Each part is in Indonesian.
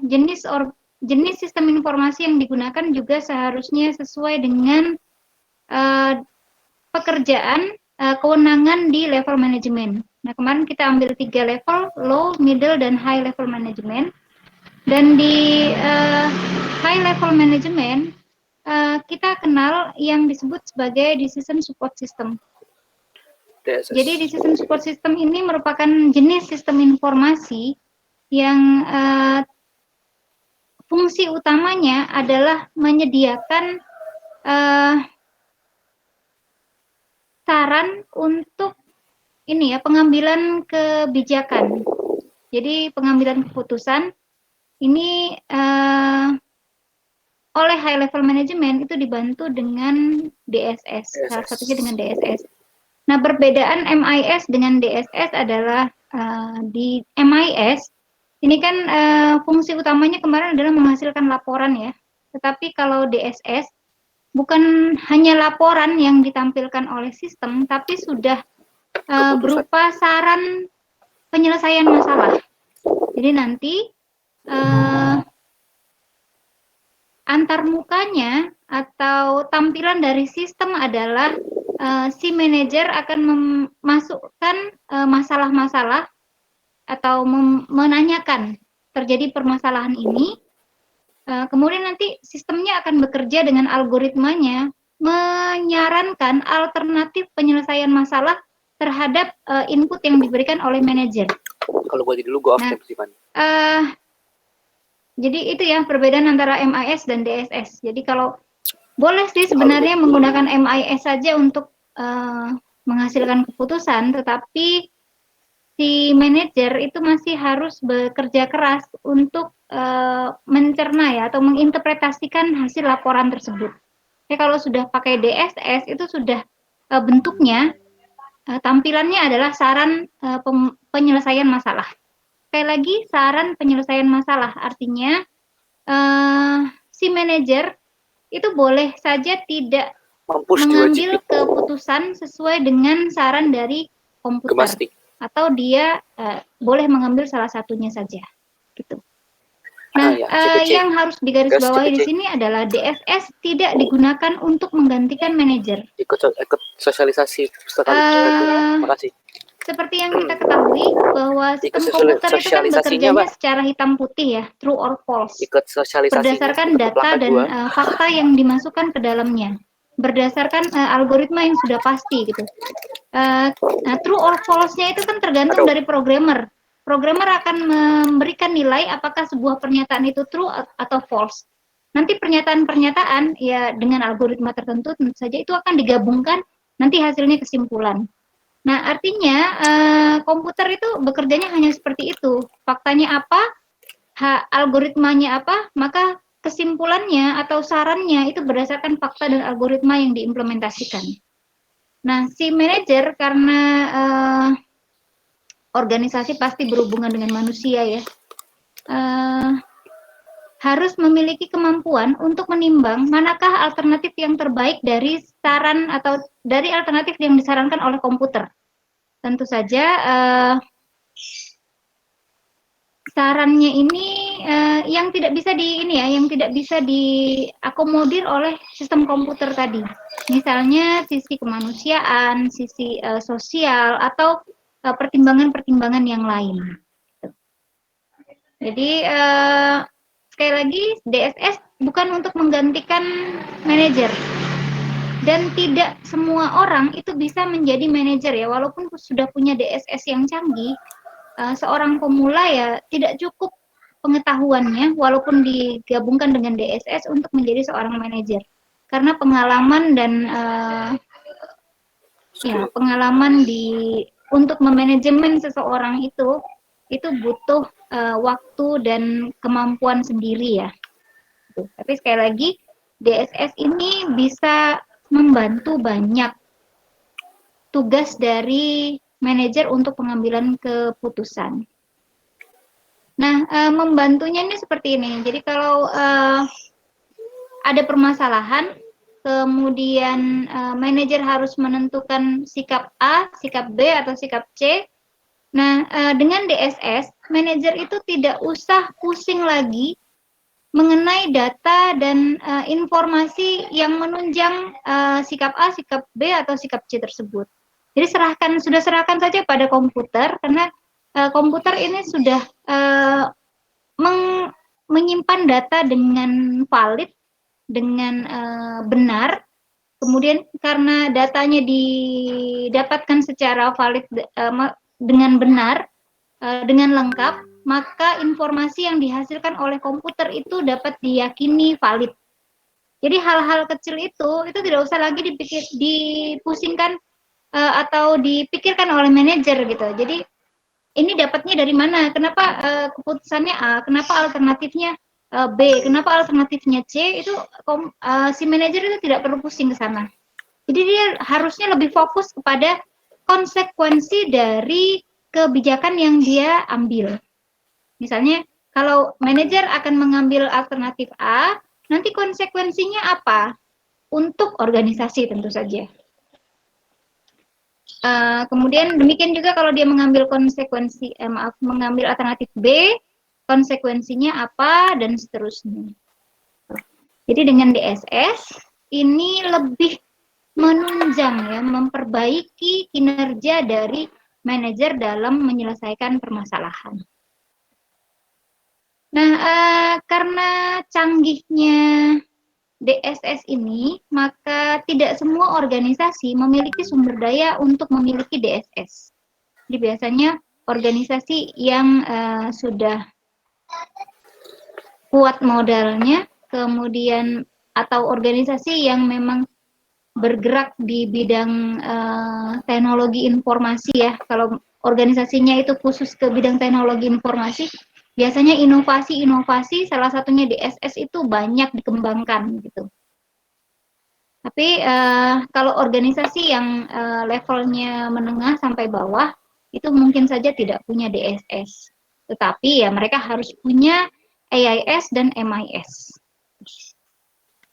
jenis sistem informasi yang digunakan juga seharusnya sesuai dengan pekerjaan kewenangan di level manajemen. Nah, kemarin kita ambil 3 level, low, middle, dan high level management. Dan di high level management, kita kenal yang disebut sebagai decision support system. DSS. Jadi decision support system ini merupakan jenis sistem informasi yang fungsi utamanya adalah menyediakan saran untuk pengambilan kebijakan. Jadi pengambilan keputusan ini oleh high level management itu dibantu dengan DSS, salah satunya dengan DSS. Nah, perbedaan MIS dengan DSS adalah di MIS ini kan fungsi utamanya kemarin adalah menghasilkan laporan ya. Tetapi kalau DSS bukan hanya laporan yang ditampilkan oleh sistem, tapi sudah berupa saran penyelesaian masalah. Jadi nanti antarmukanya atau tampilan dari sistem adalah si manajer akan memasukkan masalah-masalah atau menanyakan terjadi permasalahan ini. Kemudian nanti sistemnya akan bekerja dengan algoritmanya menyarankan alternatif penyelesaian masalah terhadap input yang diberikan oleh manajer. Kalau gue dulu gue absen sih, Pan. Jadi itu ya perbedaan antara MIS dan DSS. Jadi kalau boleh sih sebenarnya menggunakan MIS saja untuk menghasilkan keputusan, tetapi si manajer itu masih harus bekerja keras untuk mencerna ya atau menginterpretasikan hasil laporan tersebut. Ya, kalau sudah pakai DSS itu sudah bentuknya tampilannya adalah saran penyelesaian masalah. Sekali lagi saran penyelesaian masalah artinya si manajer itu boleh saja tidak mengambil keputusan sesuai dengan saran dari komputer atau dia boleh mengambil salah satunya saja gitu. Nah, yang harus digarisbawahi di sini adalah DSS tidak digunakan untuk menggantikan manajer. Ikut sosialisasi sekali. Makasih. Seperti yang kita ketahui bahwa sistem komputer itu kan bekerjanya secara hitam putih ya, true or false. Berdasarkan data dan fakta yang dimasukkan ke dalamnya. Berdasarkan algoritma yang sudah pasti gitu. Nah, true or false-nya itu kan tergantung dari programmer. Programmer akan memberikan nilai apakah sebuah pernyataan itu true atau false. Nanti pernyataan-pernyataan ya dengan algoritma tertentu tentu saja itu akan digabungkan, nanti hasilnya kesimpulan. Nah, artinya komputer itu bekerjanya hanya seperti itu. Faktanya apa, algoritmanya apa, maka kesimpulannya atau sarannya itu berdasarkan fakta dan algoritma yang diimplementasikan. Nah, si manajer karena organisasi pasti berhubungan dengan manusia ya, harus memiliki kemampuan untuk menimbang manakah alternatif yang terbaik dari saran atau dari alternatif yang disarankan oleh komputer. Tentu saja sarannya ini yang tidak bisa yang tidak bisa diakomodir oleh sistem komputer tadi. Misalnya sisi kemanusiaan, sisi sosial atau pertimbangan-pertimbangan yang lain. Jadi sekali lagi DSS bukan untuk menggantikan manajer dan tidak semua orang itu bisa menjadi manajer ya, walaupun sudah punya DSS yang canggih, seorang pemula ya tidak cukup pengetahuannya walaupun digabungkan dengan DSS untuk menjadi seorang manajer karena pengalaman dan pengalaman untuk memanajemen seseorang itu butuh waktu dan kemampuan sendiri ya. Tapi sekali lagi DSS ini bisa membantu banyak tugas dari manajer untuk pengambilan keputusan. Nah, membantunya ini seperti ini. Jadi kalau ada permasalahan, kemudian manajer harus menentukan sikap A, sikap B, atau sikap C, Nah, dengan DSS, manajer itu tidak usah pusing lagi mengenai data dan informasi yang menunjang sikap A, sikap B, atau sikap C tersebut. Jadi sudah serahkan saja pada komputer, karena komputer ini sudah menyimpan data dengan valid, dengan benar. Kemudian karena datanya didapatkan secara valid dengan benar, dengan lengkap, maka informasi yang dihasilkan oleh komputer itu dapat diyakini valid. Jadi hal-hal kecil itu tidak usah lagi dipusingkan atau dipikirkan oleh manajer gitu. Jadi ini dapatnya dari mana? Kenapa keputusannya A? Kenapa alternatifnya B? Kenapa alternatifnya C? Itu si manajer itu tidak perlu pusing ke sana. Jadi dia harusnya lebih fokus kepada konsekuensi dari kebijakan yang dia ambil. Misalnya, kalau manajer akan mengambil alternatif A, nanti konsekuensinya apa? Untuk organisasi tentu saja. Kemudian demikian juga kalau dia mengambil mengambil alternatif B, konsekuensinya apa, dan seterusnya. Jadi dengan DSS, ini lebih menunjang ya, memperbaiki kinerja dari manajer dalam menyelesaikan permasalahan. Nah, karena canggihnya DSS ini, maka tidak semua organisasi memiliki sumber daya untuk memiliki DSS. Jadi biasanya organisasi yang sudah kuat modalnya, kemudian atau organisasi yang memang bergerak di bidang teknologi informasi ya. Kalau organisasinya itu khusus ke bidang teknologi informasi, biasanya inovasi-inovasi salah satunya DSS itu banyak dikembangkan gitu. Tapi kalau organisasi yang levelnya menengah sampai bawah, itu mungkin saja tidak punya DSS. Tetapi ya mereka harus punya AIS dan MIS.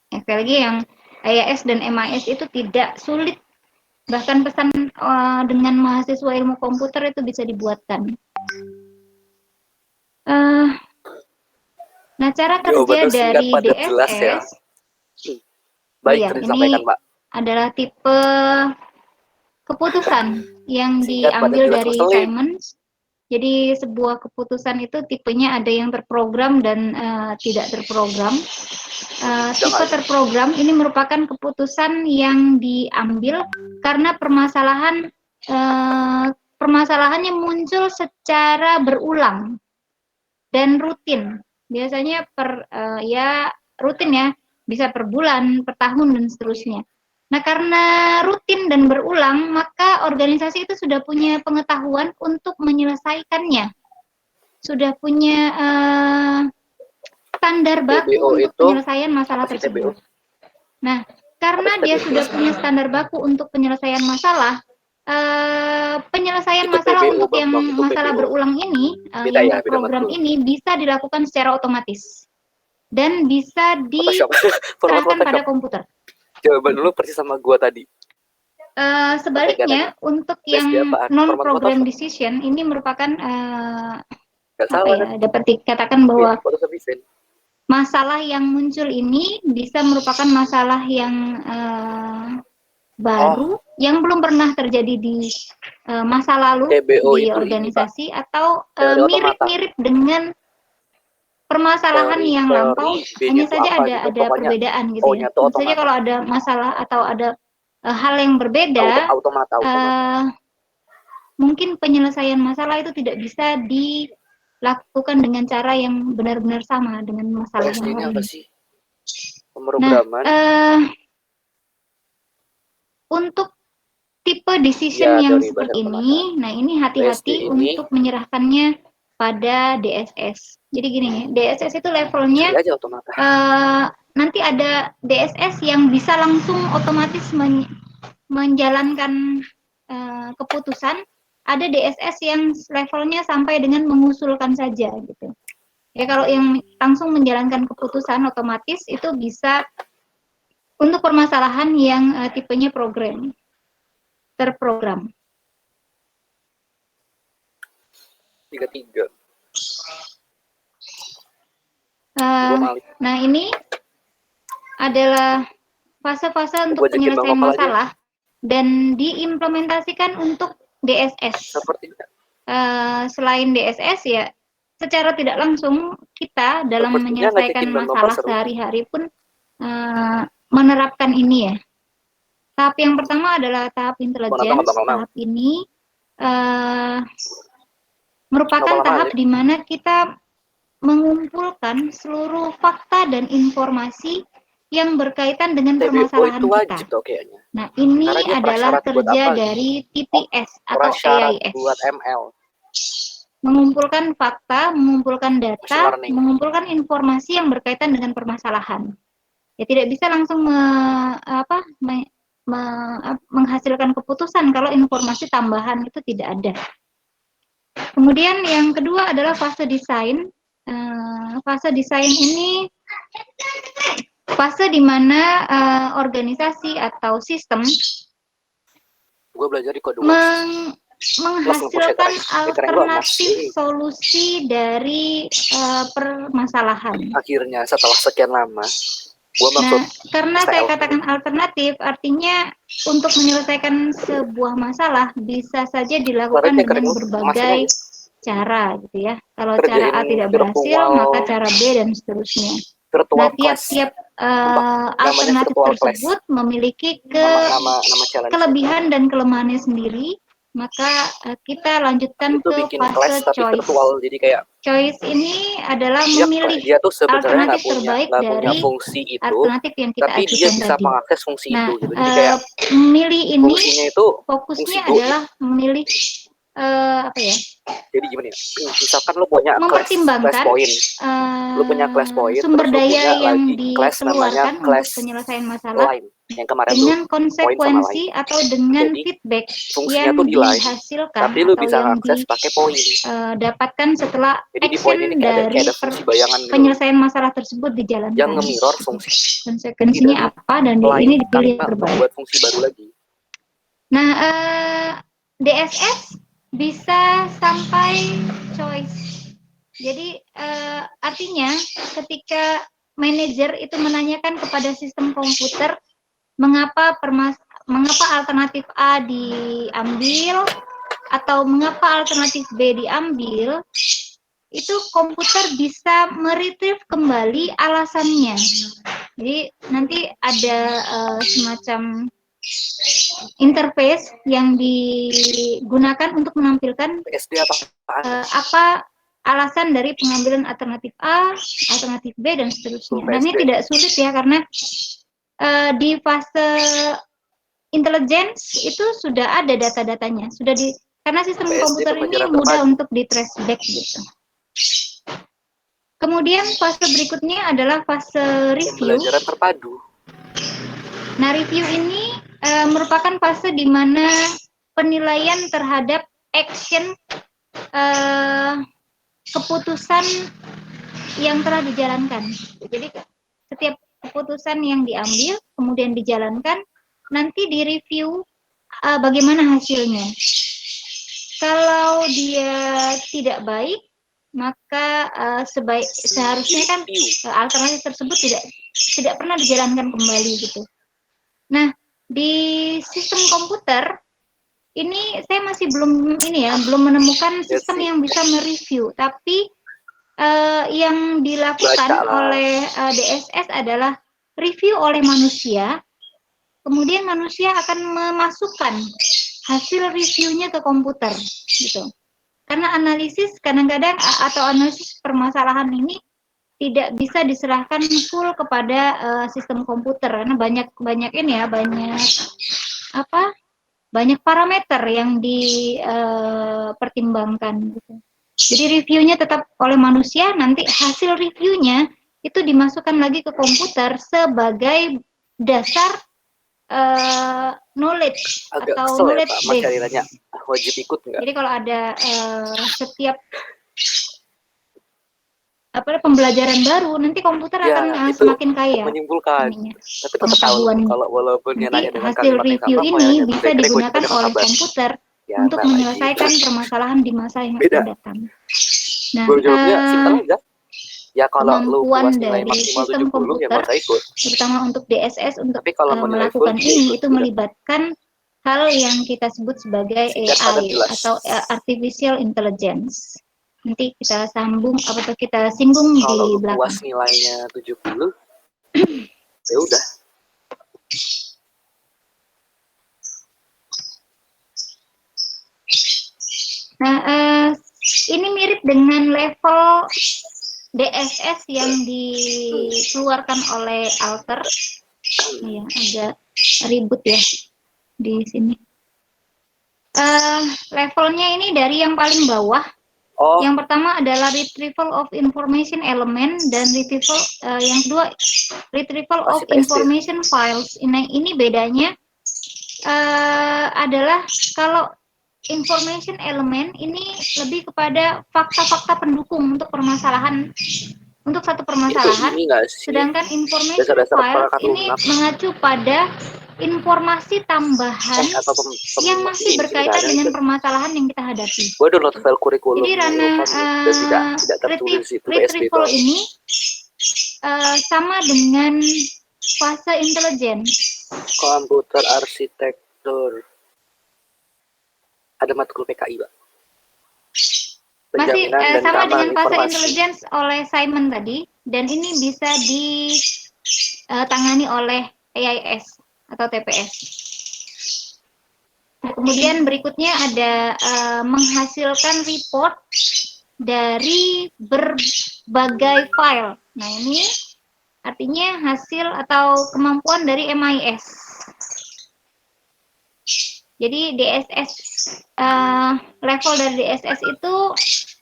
Sekali lagi yang AIS dan MIS itu tidak sulit. Bahkan pesan dengan mahasiswa ilmu komputer itu bisa dibuatkan. Nah, cara kerja dari DSS, ya. Baik, ini adalah tipe keputusan yang diambil dari Simons. Jadi sebuah keputusan itu tipenya ada yang terprogram dan tidak terprogram. Tipe terprogram ini merupakan keputusan yang diambil karena permasalahannya muncul secara berulang dan rutin. Biasanya rutin ya, bisa per bulan, per tahun, dan seterusnya. Nah, karena rutin dan berulang, maka organisasi itu sudah punya pengetahuan untuk menyelesaikannya. Sudah punya standar baku untuk penyelesaian masalah tersebut. Nah, karena dia sudah punya standar baku untuk penyelesaian masalah, penyelesaian masalah untuk yang masalah berulang ini, yang terprogram ini bisa dilakukan secara otomatis dan bisa diserahkan pada komputer. Coba dulu persis sama gua tadi. Sebaliknya, untuk yang non-program decision ini merupakan dapat dikatakan bahwa masalah yang muncul ini bisa merupakan masalah yang baru yang belum pernah terjadi di masa lalu di organisasi atau mirip-mirip dengan permasalahan yang lampau, hanya saja ada perbedaan gitu ya. Tentu saja kalau ada masalah atau ada hal yang berbeda, mungkin penyelesaian masalah itu tidak bisa dilakukan dengan cara yang benar-benar sama dengan masalah yang lain. Nah, untuk tipe decision yang seperti ini, nah ini hati-hati untuk menyerahkannya pada DSS. Jadi gini, DSS itu levelnya nanti ada DSS yang bisa langsung otomatis menjalankan keputusan. Ada DSS yang levelnya sampai dengan mengusulkan saja gitu. Ya kalau yang langsung menjalankan keputusan otomatis itu bisa untuk permasalahan yang tipenya terprogram. 33. Nah, ini adalah fase-fase untuk Gua ajakin Bang penyelesaian Nopal aja. masalah dan diimplementasikan untuk DSS. Sepertinya. Selain DSS ya, secara tidak langsung kita dalam Sepertinya menyelesaikan ngajakin Bang Nopal masalah seru. sehari-hari pun menerapkan ini ya. Tahap yang pertama adalah tahap intelligence. Tahap ini merupakan tahap di mana kita mengumpulkan seluruh fakta dan informasi yang berkaitan dengan permasalahan kita. Nah, ini adalah kerja dari TPS atau AIS. Buat ML. Mengumpulkan fakta, mengumpulkan data, mengumpulkan informasi yang berkaitan dengan permasalahan. Ya tidak bisa langsung menghasilkan keputusan kalau informasi tambahan itu tidak ada. Kemudian yang kedua adalah fase desain. Fase desain ini fase di mana organisasi atau sistem menghasilkan alternatif solusi dari permasalahan. Akhirnya setelah sekian lama, karena saya katakan alternatif, artinya untuk menyelesaikan sebuah masalah bisa saja dilakukan dengan berbagai cara, gitu ya. Kalau cara A tidak berhasil, maka cara B dan seterusnya. Nah, tiap-tiap alternatif tersebut memiliki kelebihan dan kelemahannya sendiri. Maka kita lanjutkan ke fase choice. Jadi kayak choice ini adalah memilih alternatif terbaik dari alternatif yang kita ajukan tadi. Nah, memilih ini fokusnya adalah memilih jadi gimana ya? Misalkan lo punya mempertimbangkan class point, sumber daya yang dikeluarkan untuk penyelesaian masalah yang kemarin dengan konsekuensi atau dengan feedback yang dihasilkan tapi lu atau bisa yang didapatkan setelah action dari penyelesaian masalah tersebut dijalankan. Yang nge-mirror fungsi konsekuensinya apa dan ini dipilih yang terbaik. Buat fungsi baru lagi. Nah, DSS bisa sampai choice. Jadi artinya ketika manajer itu menanyakan kepada sistem komputer mengapa alternatif A diambil atau mengapa alternatif B diambil, itu komputer bisa meretrieve kembali alasannya. Jadi nanti ada semacam interface yang digunakan untuk menampilkan apa alasan dari pengambilan alternatif A, alternatif B, dan seterusnya. Nah, ini tidak sulit ya, karena di fase intelligence itu sudah ada data-datanya, karena sistem komputer ini mudah untuk di trace back gitu. Kemudian fase berikutnya adalah fase review. Pembelajaran terpadu. Nah, review ini merupakan fase di mana penilaian terhadap action keputusan yang telah dijalankan. Jadi setiap keputusan yang diambil kemudian dijalankan, nanti direview bagaimana hasilnya. Kalau dia tidak baik, maka seharusnya kan alternatif tersebut tidak pernah dijalankan kembali gitu. Nah, di sistem komputer ini saya masih belum menemukan sistem yang bisa mereview, tapi yang dilakukan oleh DSS adalah review oleh manusia, kemudian manusia akan memasukkan hasil reviewnya ke komputer, gitu. Karena analisis kadang-kadang atau analisis permasalahan ini tidak bisa diserahkan full kepada sistem komputer, karena banyak parameter yang dipertimbangkan, gitu. Jadi reviewnya tetap oleh manusia, nanti hasil reviewnya itu dimasukkan lagi ke komputer sebagai dasar knowledge atau knowledge base. Wajib ikut nggak? Jadi kalau ada setiap pembelajaran baru, nanti komputer akan semakin kaya. Menyimpulkan. Tapi tetap tahu kalau walaupun nanti hasil review ini bisa digunakan oleh komputer Ya, untuk enggak lagi. menyelesaikan permasalahan di masa yang Beda. akan datang. Nah, Gue jawabnya simpel aja. Ya kalau lu kemampuan puas nilai dari maksimal sistem 70 ya komputer, nggak usah ikut. terutama untuk DSS untuk Tapi kalau mau nilai full melakukan ya ini, ikut. itu Udah. melibatkan hal yang kita sebut sebagai Singkat padat AI jelas. atau Artificial Intelligence. Nanti kita sambung atau kita singgung Kalau di lu belakang. puas nilainya 70, ya udah. Nah, ini mirip dengan level DSS yang dikeluarkan oleh Alter. Ya, agak ribut ya di sini. Levelnya ini dari yang paling bawah. Oh, Yang pertama adalah retrieval of information element dan retrieval yang kedua retrieval of masih PSD. information files. Ini bedanya adalah kalau information element ini lebih kepada fakta-fakta pendukung untuk permasalahan, untuk satu permasalahan. Ini nggak sih? Sedangkan information Dasar-dasar file perangkat ini lunak. mengacu pada informasi tambahan atau yang masih berkaitan dengan permasalahan yang kita hadapi. Gue download file kurikulum Jadi ranah dan tidak tertulis itu PSD retrieval ini sama dengan fase intelijen. Komputer arsitektur. Ada matkul PKI, Pak. Masih Penjaminan dan sama keamanan dengan fase informasi. intelligence oleh Simon tadi, dan ini bisa ditangani oleh AIS atau TPS. Nah, kemudian berikutnya ada menghasilkan report dari berbagai file. Nah, ini artinya hasil atau kemampuan dari MIS. Jadi DSS level dari DSS itu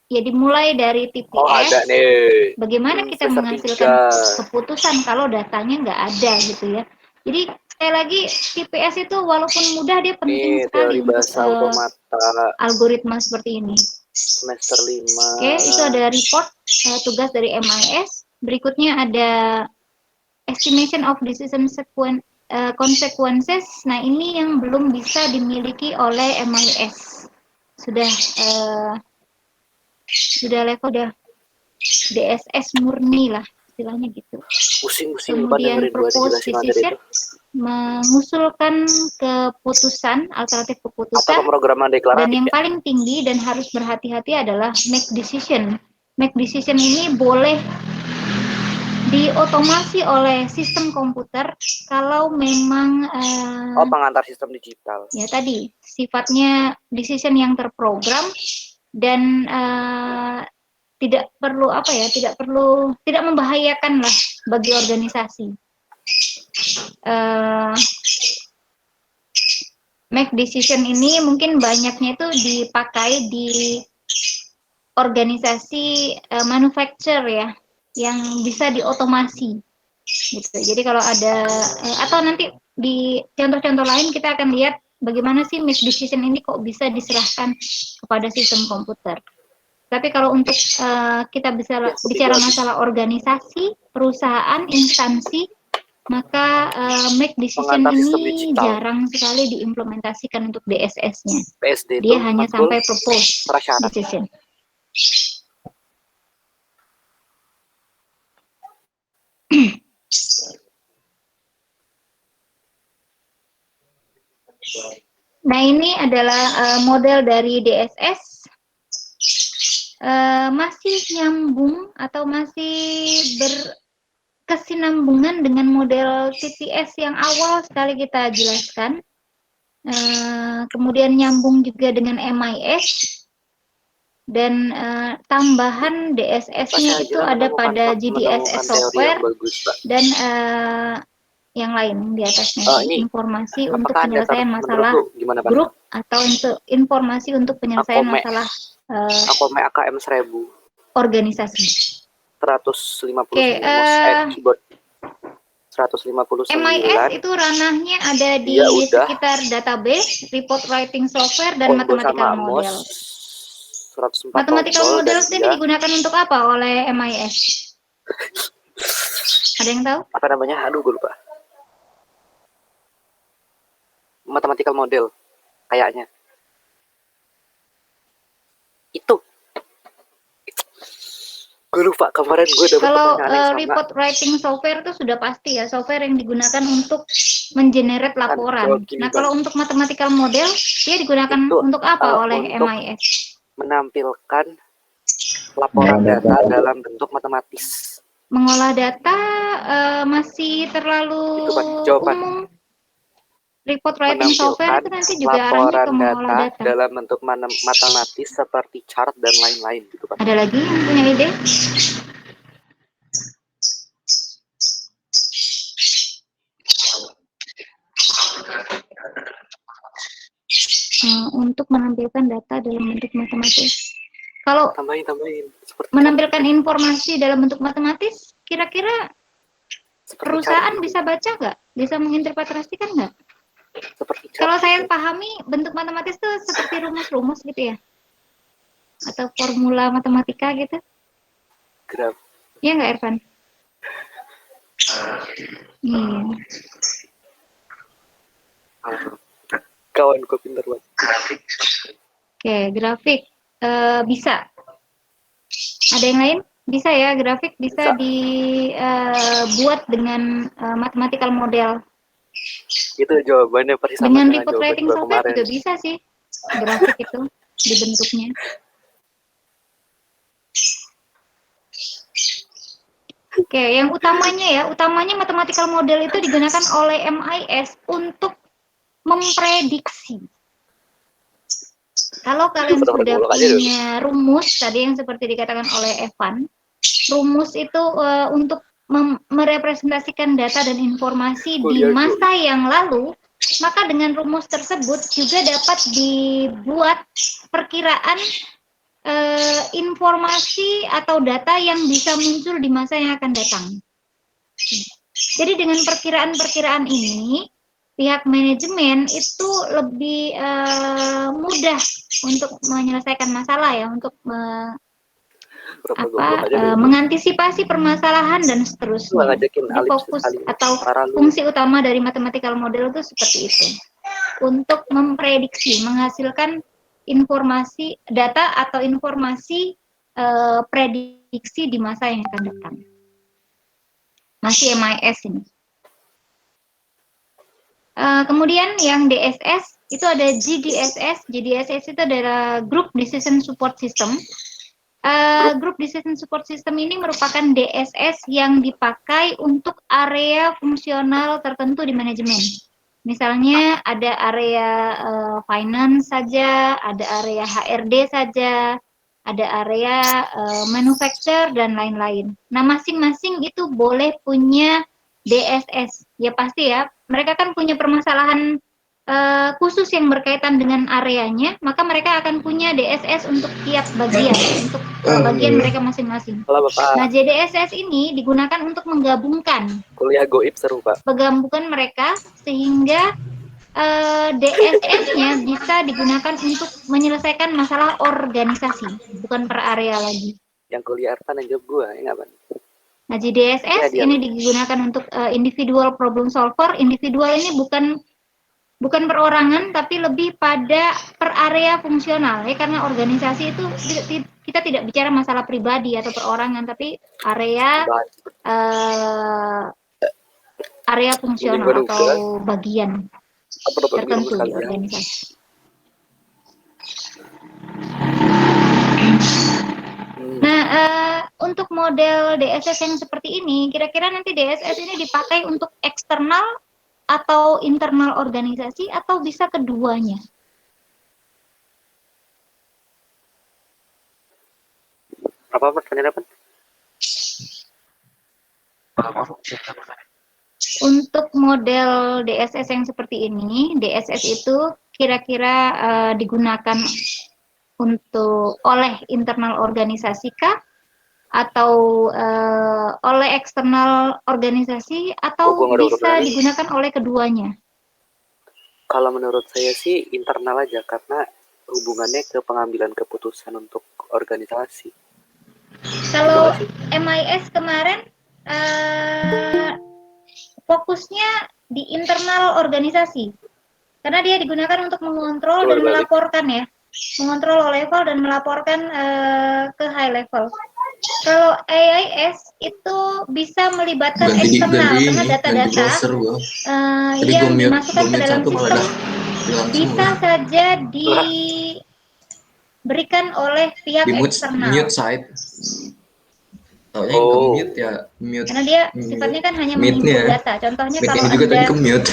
ya dimulai dari TPS. Oh, ada nih. Bagaimana kita menghasilkan keputusan kalau datanya nggak ada gitu ya. Jadi sekali lagi TPS itu walaupun mudah dia penting sekali untuk algoritma seperti ini. Semester 5. Oke, itu ada report tugas dari MIS. Berikutnya ada estimation of decision consequences. Nah, ini yang belum bisa dimiliki oleh MIS. Sudah level udah DSS murni lah istilahnya gitu. Kemudian propose decision, mengusulkan keputusan, alternatif keputusan. Dan yang paling tinggi dan harus berhati-hati adalah make decision. Make decision ini boleh diotomasi oleh sistem komputer kalau memang pengantar sistem digital. Ya tadi sifatnya decision yang terprogram dan tidak membahayakan lah bagi organisasi. Make decision ini mungkin banyaknya itu dipakai di organisasi manufacture ya, yang bisa diotomasi gitu. Jadi kalau ada atau nanti di contoh-contoh lain kita akan lihat bagaimana sih make decision ini kok bisa diserahkan kepada sistem komputer. Tapi kalau untuk kita bisa bicara masalah organisasi, perusahaan, instansi, maka make decision ini jarang sekali diimplementasikan untuk DSS-nya. Dia hanya sampai propose decision. Nah, ini adalah model dari DSS. Masih nyambung atau masih berkesinambungan dengan model TPS yang awal sekali kita jelaskan. Kemudian nyambung juga dengan MIS. Dan tambahan DSS-nya itu ada pada GDSS software dan yang lain di atasnya, informasi untuk penyelesaian masalah grup atau untuk informasi untuk penyelesaian masalah AKM 1000 organisasi. 150 keyboard 159. MIS itu ranahnya ada di sekitar database, report writing software, dan mathematical model. Mathematical model ini digunakan untuk apa oleh MIS? Ada yang tahu? Apa namanya? Aduh, gue lupa. Mathematical model, kayaknya. Itu gue lupa kemarin gue dapet Kalau pertanyaan yang sama. report writing software itu sudah pasti ya, software yang digunakan untuk mengenerate laporan. Gini, Nah, kalau untuk mathematical model, dia digunakan itu untuk apa oleh untuk MIS? menampilkan laporan data dalam bentuk matematis. Mengolah data masih terlalu Itu kan jawaban. umum. Report writing software itu nanti juga arahnya ke mengolah data dalam bentuk matematis seperti chart dan lain-lain gitu kan. Ada lagi yang punya ide? Untuk menampilkan data dalam bentuk matematis. Kalau tambahin menampilkan informasi dalam bentuk matematis, kira-kira perusahaan bisa baca nggak? Bisa menginterpretasikan nggak? Kalau saya pahami, bentuk matematis itu seperti rumus-rumus gitu ya? Atau formula matematika gitu? Graf. Iya nggak, Irfan? Iya. Kawan gue pintar banget. Oke, grafik. Bisa. Ada yang lain? Bisa ya, grafik bisa dibuat dengan mathematical model. Itu jawabannya persis sama dengan report writing software juga bisa sih grafik itu dibentuknya. Oke, yang utamanya mathematical model itu digunakan oleh MIS untuk memprediksi. Kalau kalian sudah punya rumus tadi yang seperti dikatakan oleh Evan, rumus itu untuk merepresentasikan data dan informasi di masa yang lalu, maka dengan rumus tersebut juga dapat dibuat perkiraan informasi atau data yang bisa muncul di masa yang akan datang. Jadi dengan perkiraan-perkiraan ini, pihak manajemen itu lebih mudah untuk menyelesaikan masalah ya, untuk mengantisipasi permasalahan dan seterusnya. Jadi fokus atau fungsi utama dari mathematical model itu seperti itu, untuk memprediksi, menghasilkan informasi, data atau informasi prediksi di masa yang akan datang. Masih MIS ini. Kemudian yang DSS itu ada GDSS. GDSS itu adalah Group Decision Support System. Group Decision Support System ini merupakan DSS yang dipakai untuk area fungsional tertentu di manajemen. Misalnya ada area finance saja, ada area HRD saja, ada area manufacture dan lain-lain. Nah, masing-masing itu boleh punya DSS. Ya pasti ya, mereka kan punya permasalahan khusus yang berkaitan dengan areanya, maka mereka akan punya DSS untuk tiap bagian, untuk bagian mereka masing-masing. Nah, JDSS ini digunakan untuk menggabungkan kuliah goib seru, Pak. Menggabungkan mereka sehingga DSS-nya bisa digunakan untuk menyelesaikan masalah organisasi, bukan per area lagi. Yang kuliah Arfan yang jawab gue, ya nggak, Pak? Nah, JDSS ini digunakan untuk individual problem solver. Individual ini bukan perorangan, tapi lebih pada per area fungsional ya, karena organisasi itu kita tidak bicara masalah pribadi atau perorangan, tapi area fungsional atau bagian tertentu di organisasi. Nah, untuk model DSS yang seperti ini, kira-kira nanti DSS ini dipakai untuk eksternal atau internal organisasi atau bisa keduanya? Apa pertanyaan apa? Untuk model DSS yang seperti ini, DSS itu kira-kira digunakan oleh internal organisasi kah? Atau oleh eksternal organisasi atau bisa digunakan oleh keduanya? Kalau menurut saya sih internal aja, karena hubungannya ke pengambilan keputusan untuk organisasi. Kalau MIS kemarin fokusnya di internal organisasi, karena dia digunakan untuk mengontrol dan melaporkan ya. mengontrol low level dan melaporkan ke high level. Kalau AIS itu bisa melibatkan eksternal karena data-data yang dimasukkan ke dalam sistem bisa saja diberikan oleh pihak eksternal. Mute side. Taunya yang ke-mute ya mute. Karena dia sifatnya kan hanya menginput data. Contohnya kalau juga Anda ke-mute.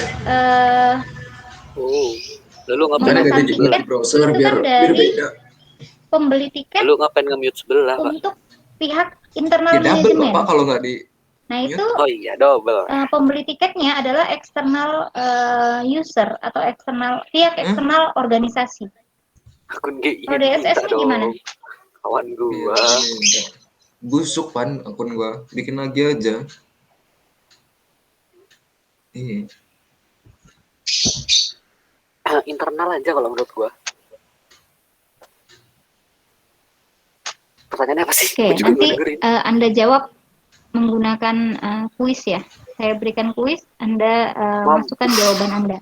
Lalu ngapain memesan juga tiket di browser itu biar kan dari beda. pembeli tiket. Lalu ngapain nge-mute sebelah, Pak? Untuk pihak internal Ya double manajemen. Bapak kalau nggak di Nah itu oh iya double. Pembeli tiketnya adalah eksternal user atau pihak eksternal organisasi. Akun GI kalau DSS-nya gimana? Kawan gua. Busuk pan akun gua, bikin lagi aja. Iya. Internal aja kalau menurut gua. Pertanyaannya apa sih? Oke, nanti Anda jawab menggunakan kuis ya. Saya berikan kuis, Anda masukkan jawaban Anda.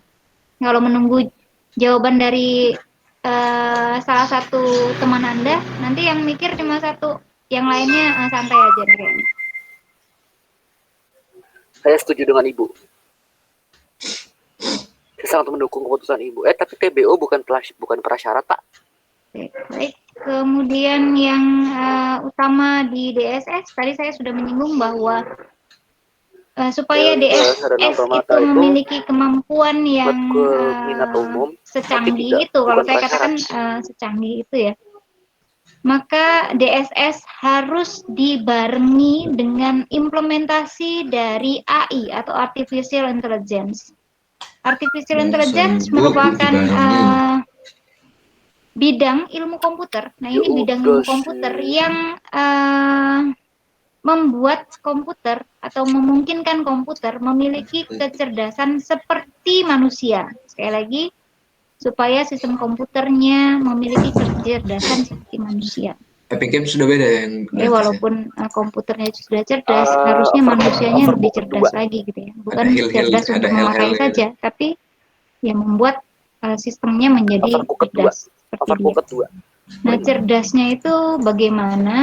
Kalau menunggu jawaban dari salah satu teman Anda, nanti yang mikir cuma satu, yang lainnya santai aja nih kayaknya. Saya setuju dengan Ibu. Saya sangat mendukung keputusan Ibu. Tapi TBO bukan prasyarat, Pak. Baik. Kemudian yang utama di DSS, tadi saya sudah menyinggung bahwa supaya DSS itu memiliki kemampuan yang secanggih itu, kalau saya katakan secanggih itu ya, maka DSS harus dibarengi dengan implementasi dari AI atau Artificial Intelligence. Artificial Intelligence merupakan bidang ilmu komputer. Nah, ini bidang ilmu komputer yang membuat komputer atau memungkinkan komputer memiliki kecerdasan seperti manusia. Sekali lagi, supaya sistem komputernya memiliki kecerdasan seperti manusia. Epic Games sudah beda yang ya, walaupun komputernya sudah cerdas, harusnya manusianya lebih cerdas lagi gitu ya. Bukan cerdas untuk memakai saja, tapi yang membuat sistemnya menjadi cerdas seperti dia. Nah, cerdasnya itu bagaimana?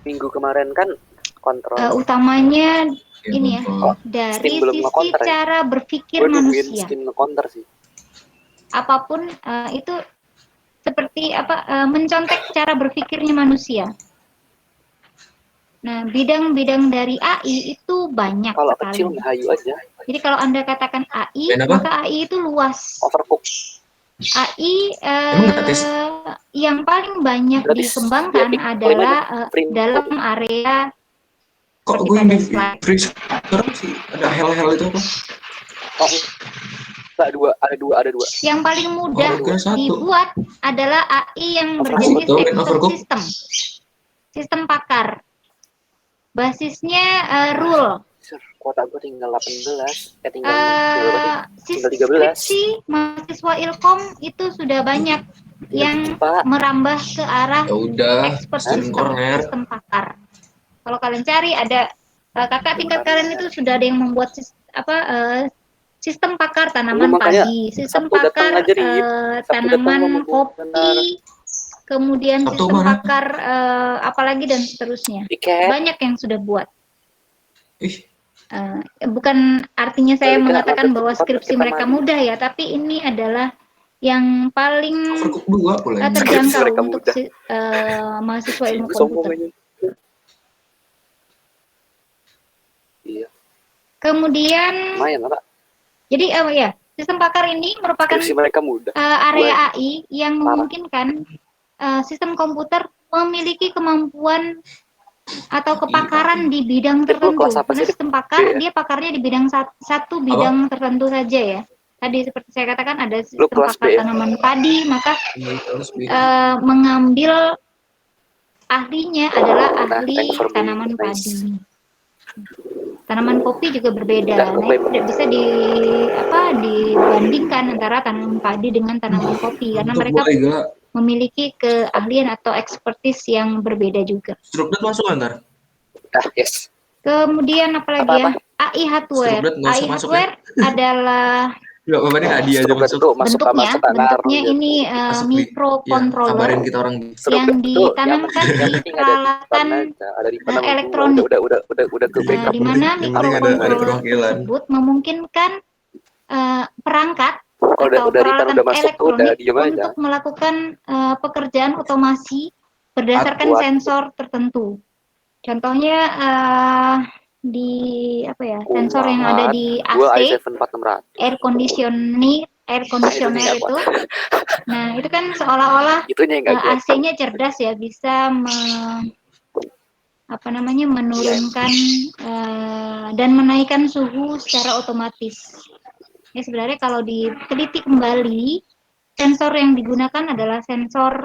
Minggu kemarin kan kontrol. Utamanya ini ya, dari sisi cara berpikir manusia. Apapun itu seperti mencontek cara berpikirnya manusia. Nah, bidang-bidang dari AI itu banyak kalau sekali. Kecil hayu aja. Jadi kalau Anda katakan AI, maka AI itu luas. Overcook. AI yang paling banyak dikembangkan adalah dalam area kok gue yang di sekarang sih ada hal-hal itu apa? Ada dua. Yang paling mudah dibuat adalah AI yang berjenis ekosistem, sistem pakar. Basisnya rule. Kuota gue tinggal 18, tinggal 13. Skripsi mahasiswa Ilkom itu sudah banyak yang merambah ke arah expert sistem pakar. Kalau kalian cari ada kakak tingkat kalian itu sudah ada yang membuat sistem pakar tanaman padi, sistem pakar tanaman kopi, kemudian sistem pakar apalagi dan seterusnya. Banyak yang sudah buat. Bukan artinya saya mengatakan bahwa skripsi mereka mudah ya, tapi ini adalah yang paling terjangkau untuk mahasiswa ilmu komputer. Kemudian, jadi sistem pakar ini merupakan area AI yang memungkinkan sistem komputer memiliki kemampuan atau kepakaran di bidang tertentu. Karena sistem pakar, dia pakarnya di bidang satu bidang tertentu saja ya. Tadi seperti saya katakan ada sistem pakar tanaman padi, maka mengambil ahlinya adalah ahli tanaman padi. Tanaman kopi juga berbeda. Nah, itu tidak bisa dibandingkan antara tanaman padi dengan tanaman kopi karena mereka memiliki keahlian atau expertise yang berbeda juga. Struktur masuk antar. Kemudian apalagi ya? AI hardware. AI hardware adalah Enggak apa-apa nih hadiah aja Struktur masuk. itu masuk bentuknya nggak ngaruh bentuknya gitu. ini Masuk di ya microcontroller kabarin kita orang Struktur yang itu ditanamkan yang di penting ada di depan peralatan aja, ada di depan sama gua. elektronik, Udah ke backup. di mana yang penting ada microcontroller perwakilan. tersebut memungkinkan perangkat Kalau atau udah Ripan peralatan udah masuk tuh udah elektronik diem aja. untuk melakukan pekerjaan otomasi berdasarkan Kuat. sensor tertentu. Contohnya di apa ya, sensor yang ada di Gua AC, i7 4600. air conditioner itu. Nah, itu kan seolah-olah Itunya yang nggak kuat. AC-nya cerdas ya, bisa menurunkan dan menaikkan suhu secara otomatis. Ya, sebenarnya kalau diteliti kembali, sensor yang digunakan adalah sensor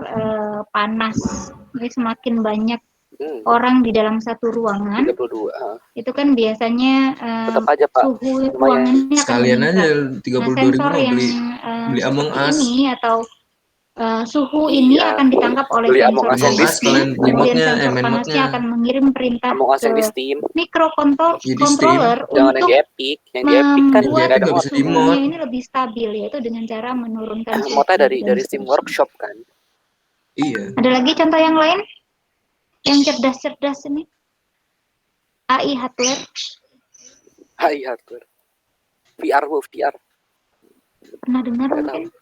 panas. Jadi semakin banyak orang di dalam satu ruangan, 32. itu kan biasanya Tetap aja Pak, suhu lumayan. ruangannya akan Sekalian aja meningkat. Nah, 32.000 sensor mah yang beli Among seperti Us. ini atau suhu ini Iya. akan ditangkap oleh Beli sensor Among Us yang di panasnya, Steam. kemudian Remote-nya, sensor main panasnya mode-nya. akan mengirim perintah Among Us yang di ke Steam. microcontroller Jangan yang untuk di Epic. Yang di Epic kan membuat nggak ada nggak mod. bisa suhunya di-mod. ini lebih stabil, yaitu dengan cara menurunkan suhu. Modnya dan dari Steam seterusnya. Workshop kan. Iya. Ada lagi contoh yang lain yang cerdas-cerdas ini? AI hardware. AI hardware. VR bu, VR. Pernah dengar Nggak mungkin? tahu.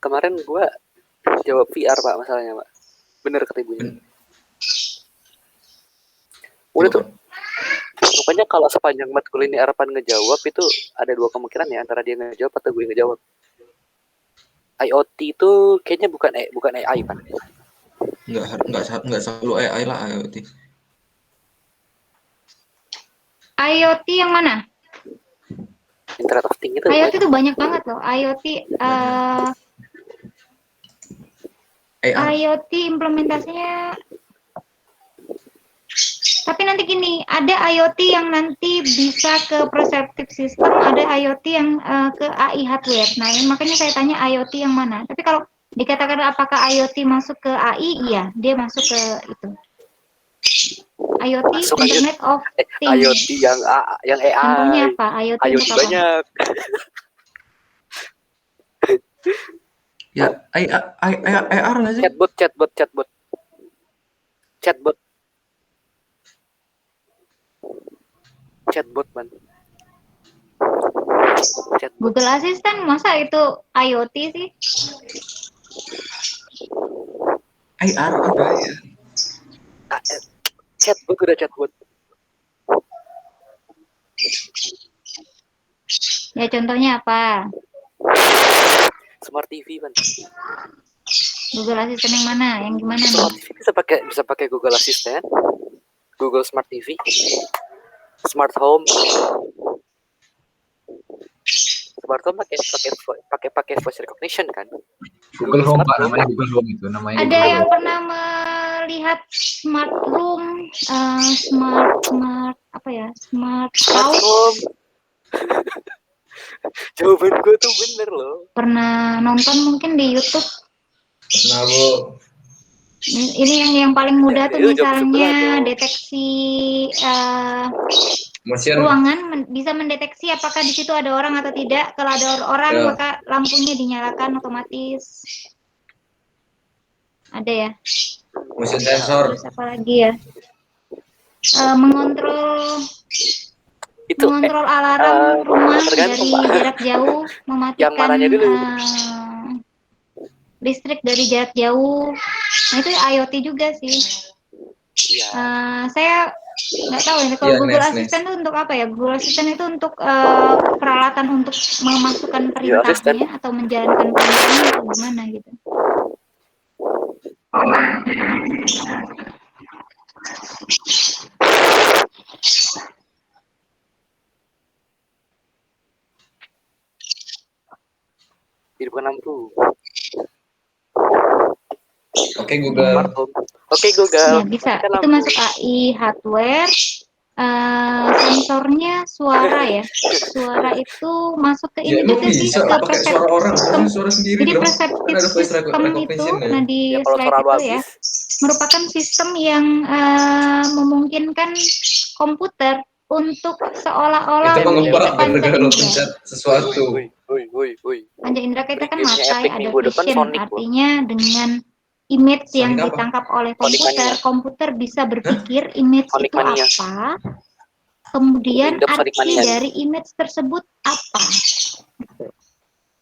Kemarin gue jawab VR Pak masalahnya Pak. Bener kata ibunya. Udah tuh. Pokoknya kalau sepanjang matkul ini Arpan ngejawab itu ada dua kemungkinan ya, antara dia ngejawab atau gue ngejawab. IoT itu kayaknya bukan AI Pak. Enggak selalu AI lah IoT. IoT yang mana? Internet of Things itu. IoT itu banyak banget loh. IoT implementasinya. Tapi nanti gini, ada IoT yang nanti bisa ke perceptive system, ada IoT yang ke AI hardware. Nah, makanya saya tanya IoT yang mana. Tapi kalau dikatakan apakah IoT masuk ke AI, iya, dia masuk ke itu. IoT, Masuk Internet of Things. IoT yang AI. Contohnya apa? IoT untuk apa? Banyak. Ya, AR nggak sih? Chatbot man. Google Assistant masa itu IoT sih? AR udah ya. Chatbot. Ya contohnya apa? Smart TV kan. Google Assistant yang mana? Yang gimana nih? Smart TV bisa pakai Google Assistant, Google Smart TV, Smart Home. Smart Home pakai voice recognition kan? Google Home Pak, namanya Google Home itu namanya. Ada yang pernah melihat smart room, smart apa ya? Smart house. Jawaban gue tuh bener loh. Pernah nonton mungkin di YouTube. Nah, Bu. Ini yang paling mudah tuh misalnya deteksi ruangan, bisa mendeteksi apakah di situ ada orang atau tidak. Kalau ada orang maka lampunya dinyalakan otomatis. Ada ya? Motion sensor. Terus apa lagi ya? Mengontrol alarm rumah dari jarak jauh, mematikan listrik dari jarak jauh. Nah, itu IoT juga sih. Saya nggak tahu ya kalau Google Assistant itu untuk apa ya? Google Assistant itu untuk peralatan untuk memasukkan perintahnya atau menjalankan perintahnya atau gimana gitu. Di depan lampu. Oke Google. Ya bisa. Itu masuk AI hardware. Sensornya suara ya. Suara itu masuk ke ini juga sih, ke perceptive system. Jadi perceptive system itu, nah di slide itu ya, merupakan sistem yang memungkinkan komputer untuk seolah-olah Itu mengembara panca gara-gara lo indera. pencet sesuatu. Woi. Panca indera kita kan Gamenya mata, Epic ada minggu depan vision, Sonic, Bu. artinya dengan image yang Sonic apa? ditangkap oleh Sonic komputer, Mania. komputer bisa berpikir image Sonic itu Mania. apa, kemudian Kingdom Sonic arti Mania. dari image tersebut apa.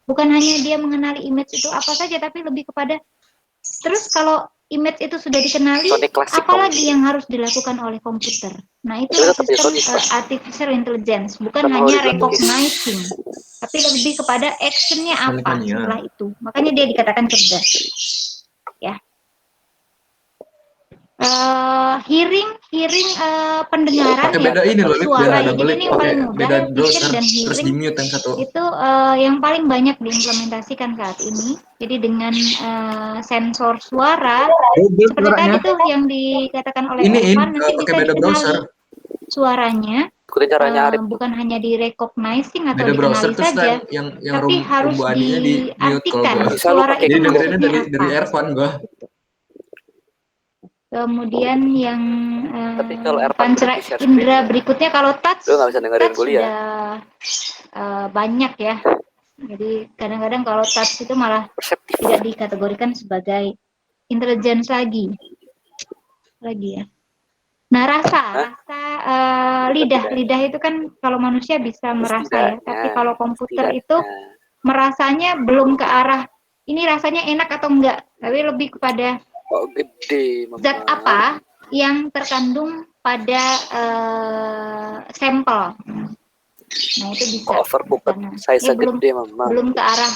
Bukan hanya dia mengenali image itu apa saja, tapi lebih kepada terus kalau image itu sudah dikenali, Sonic klasik apalagi yang harus dilakukan oleh komputer. Nah, itu Itu tetap ya sistem Sonic, Pak. artificial intelligence, bukan Sama hanya Horizon recognizing, tapi lebih kepada actionnya Sonic apa Mania. setelah itu. Makanya dia dikatakan cerdas. Ya. Hearing pendengaran Pakai ya, beda ini loh, Lip. suara Jangan ya. double Jadi lip. ini yang Pakai paling mudah, beda vision browser. dan Terus hearing di mute yang satu. itu yang paling banyak diimplementasikan saat ini. Jadi dengan sensor suara Double seperti tadi suaranya. tuh yang dikatakan oleh Ini Evan, nanti pakai bisa beda browser. dikenali suaranya, Ikutin caranya Arif. bukan hanya di recognizing atau Beda browser dikenali terus saja, yang tapi harus rumbu aninya di mute kalau diartikan gua. Bisa lu suara pakai itu Jadi dengerinnya maksudnya dari apa. earphone gua. Kemudian yang Tapi kalau AirPod panca berarti share indera screen, berikutnya, kalau touch, lu nggak bisa dengerin touch kuliah. sudah banyak ya. Jadi kadang-kadang kalau touch itu malah Perseptif. tidak dikategorikan sebagai intelligence lagi ya. Nah, rasa lidah itu kan kalau manusia bisa merasa ya, tapi kalau komputer itu merasanya belum ke arah ini rasanya enak atau enggak, tapi lebih kepada Oh, gede, zat apa yang terkandung pada sampel. Nah, itu bisa. Overcooked, Karena saya ya segede mama. belum ke arah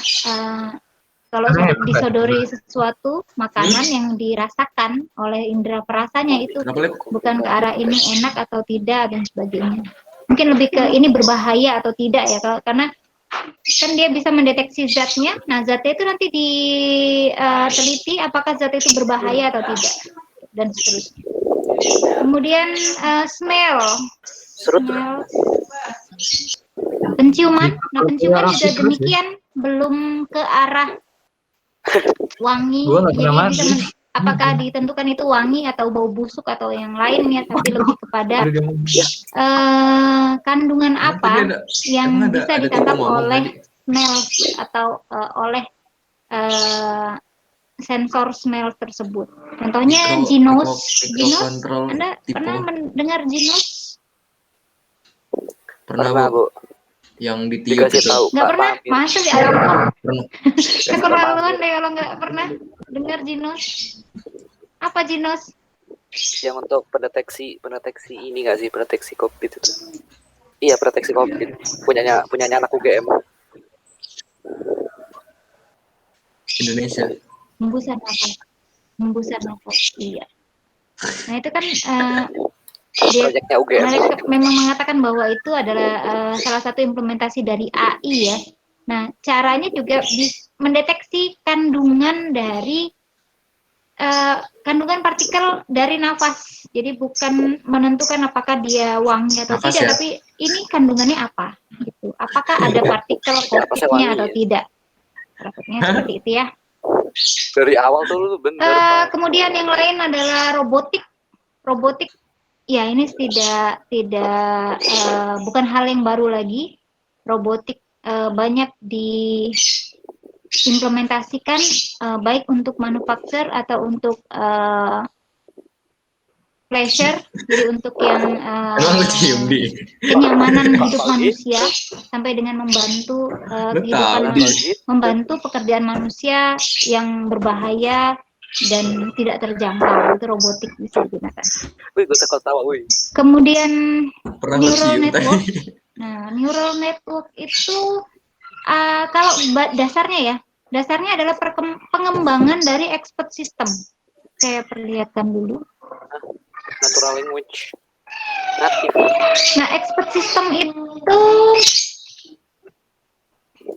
kalau disodori sesuatu makanan yang dirasakan oleh indera perasanya itu bukan ke arah ini enak atau tidak dan sebagainya. Mungkin lebih ke ini berbahaya atau tidak ya, karena kan dia bisa mendeteksi zatnya. Nah, zatnya itu nanti diteliti apakah zat itu berbahaya atau tidak dan seterusnya. Kemudian smell. Penciuman. Nah, penciuman juga demikian, belum ke arah wangi. Jadi apakah ditentukan itu wangi atau bau busuk atau yang lainnya, tapi lebih kepada kandungan apa yang bisa ditangkap oleh smell atau oleh sensor smell tersebut. Contohnya Genos. Anda pernah mendengar Genos? Pernah, Bu. Yang ditiup itu. Nggak pernah? Masa di alam? Keterlaluan deh kalau nggak pernah dengar Genos. Apa Genos? Yang untuk pendeteksi ini nggak sih, pendeteksi COVID itu? Iya, pendeteksi COVID. Punyanya anak UGM. Indonesia. Hembusan nafas. Iya. Nah, itu kan Proyeknya UGM. mereka memang mengatakan bahwa itu adalah salah satu implementasi dari AI ya. Nah, caranya juga mendeteksi kandungan dari kandungan partikel dari nafas. Jadi bukan menentukan apakah dia wangi atau nafas tidak, ya? tapi ini kandungannya apa gitu. Apakah ada partikel COVID-nya atau tidak. Prakteknya seperti itu ya. Dari awal tuh lu bener. Kemudian yang lain adalah robotik. Ya, ini tidak bukan hal yang baru lagi. Robotik banyak diimplementasikan baik untuk manufaktur atau untuk pleasure, jadi untuk yang kenyamanan hidup manusia sampai dengan membantu membantu pekerjaan manusia yang berbahaya dan tidak terjangkau, itu robotik bisa digunakan. Wih, gue takut tawa, wih. Kemudian neural network. Nah, neural network itu kalau dasarnya adalah pengembangan dari expert system. Saya perlihatkan dulu. Natural language. Native. Nah, expert system itu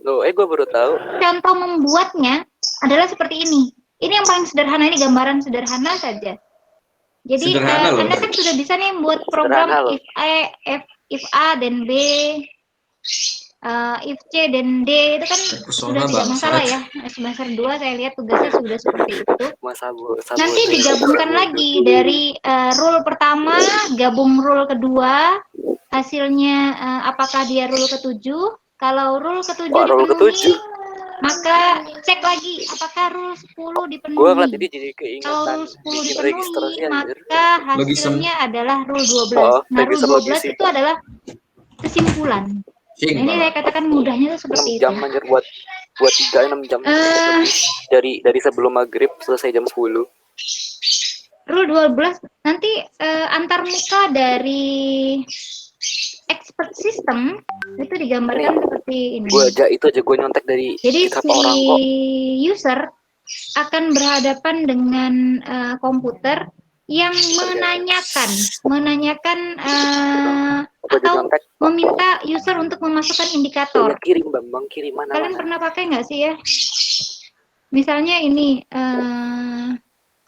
gue baru tahu. Contoh membuatnya adalah seperti ini. Ini yang paling sederhana, ini gambaran sederhana saja. Jadi Anda kan sudah bisa nih buat program if A dan B, if C dan D, itu kan sudah tidak masalah ya. Semester 2 saya lihat tugasnya sudah seperti itu. Nanti digabungkan lagi dari rule pertama, gabung rule kedua, hasilnya apakah dia rule ke-7. Kalau rule ke-7 Wah, rule dipenuhi, ke-7. maka cek lagi apakah rule 10 dipenuhi. Gue ngeliat ini jadi Kalau keingatan rule 10 bikin dipenuhi, registrasi anjir. maka Logisem. hasilnya adalah rule 12. Oh, Nah, rule register 12 logisi. itu adalah kesimpulan. Cing, Nah, ini saya katakan mudahnya itu 6 seperti itu. jam anjir buat 3-6 jam dari sebelum maghrib selesai jam 10. Rule 12 nanti antar muka dari expert system itu digambarkan seperti ini. Gue aja itu aja gue nyontek dari Jadi GitHub si orang kok. user akan berhadapan dengan komputer yang menanyakan Gue aja atau nyontek. meminta user untuk memasukkan indikator. Ya, kirim Bambang, kirim mana. Kalian pernah pakai nggak sih ya? Misalnya ini,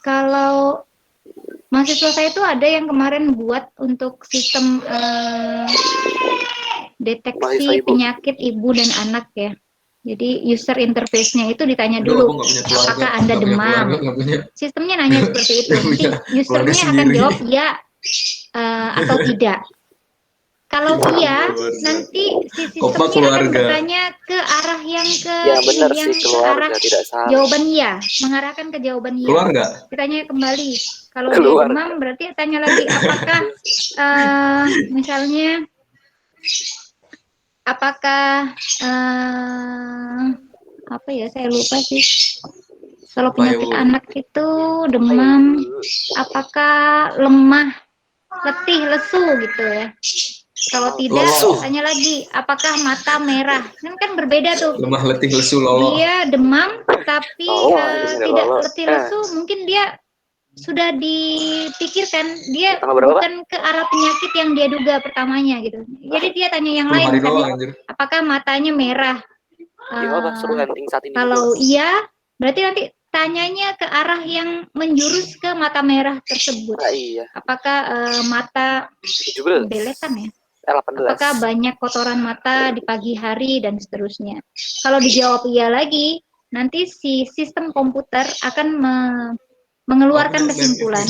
kalau mahasiswa saya itu ada yang kemarin buat untuk sistem deteksi Mahasiswa ibu. penyakit ibu dan anak ya. Jadi user interface-nya itu ditanya Aduh, dulu, aku nggak punya keluarga, apakah Anda nggak punya demam? keluarga, nggak punya. Sistemnya nanya seperti itu. Nggak Nanti punya keluarga usernya akan sendiri. jawab ya atau tidak. Kalau iya, nanti si Kompak sistemnya akan keluarga. bertanya ke arah yang ke Ya benar yang sih, ke arah keluarga tidak salah. jawaban ya, mengarahkan ke jawaban ya. Keluar nggak? Ditanya kembali. Kalau Keluar. dia demam berarti tanya lagi apakah misalnya apakah apa ya, saya lupa sih. Kalau Apa ya, penyakit Bu? anak itu demam, apakah lemah, letih, lesu gitu ya. Kalau tidak, Lolo. tanya lagi, apakah mata merah? Kan berbeda tuh. Lemah letih lesu lolo. Dia demam, tapi tidak lolo. letih lesu. Mungkin dia sudah dipikirkan, dia Tanggal berapa, bukan ke arah penyakit yang dia duga pertamanya gitu. Jadi dia tanya yang 10 lain, hari misalnya, doang anjir. apakah matanya merah? Di apa seru hunting saat ini? Kalau iya, berarti nanti tanyanya ke arah yang menjurus ke mata merah tersebut. Ah, iya. Apakah mata 17. beletan ya? 18. Apakah banyak kotoran mata di pagi hari dan seterusnya. Kalau dijawab iya lagi, nanti si sistem komputer akan mengeluarkan kesimpulan.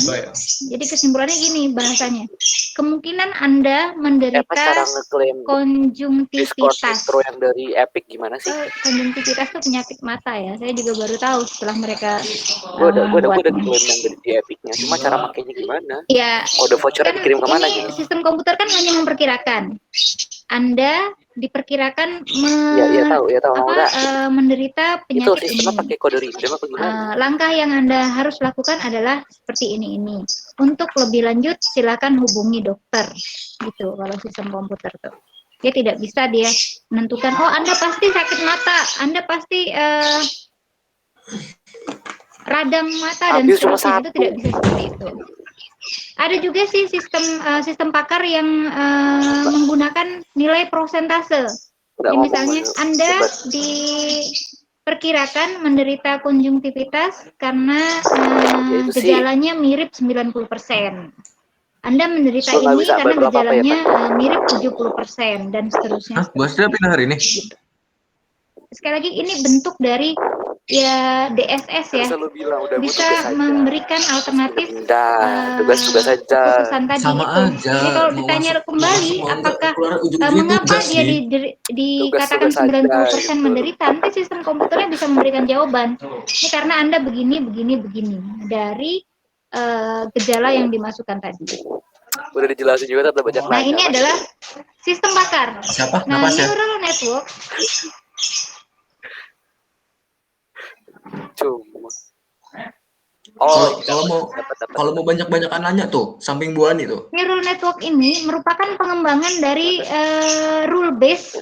Jadi kesimpulannya gini bahasanya. Kemungkinan Anda menderita cara ngeklaim konjungtivitas. Discord yang dari Epic gimana sih? Konjungtivitas itu penyakit mata ya. Saya juga baru tahu setelah mereka Gue udah membuatnya. klaim yang dari di Epicnya. Cuma cara makainya gimana? Ya, Kode vouchernya kan dikirim kemana ini gitu? sistem komputer kan hanya memperkirakan. Anda diperkirakan tahu. menderita Itu penyakit sistemnya ini. pakai kode random apa gimana? Langkah yang Anda harus lakukan adalah seperti ini. Untuk lebih lanjut, silakan hubungi dokter. Gitu kalau sistem komputer tuh. Dia tidak bisa dia menentukan, oh Anda pasti sakit mata, Anda pasti radang mata dan Habis cuma seterusnya. Itu satu. tidak bisa seperti itu. Ada juga sih sistem pakar yang menggunakan nilai prosentase. Jadi misalnya Anda diperkirakan menderita konjungtivitas karena gejalanya mirip 90%. Anda menderita ini karena gejalanya mirip 70% dan seterusnya. Hah? Bos sudah pindah hari ini? Sekali lagi ini bentuk dari ya DSS ya, bisa memberikan alternatif tugas saja keputusan tadi sama itu. aja. Jadi kalau ditanya kembali apakah mengapa dia dikatakan 90% menderita, nanti sistem komputernya bisa memberikan jawaban. Ini karena Anda begini dari gejala yang dimasukkan tadi. Udah dijelasin juga tetap banyak. Nah, ini adalah sistem pakar. Siapa? Nah, neural network cuma kalau mau banyak-banyakan nanya tuh samping Bu Ani tuh. Neural network ini merupakan pengembangan dari rule base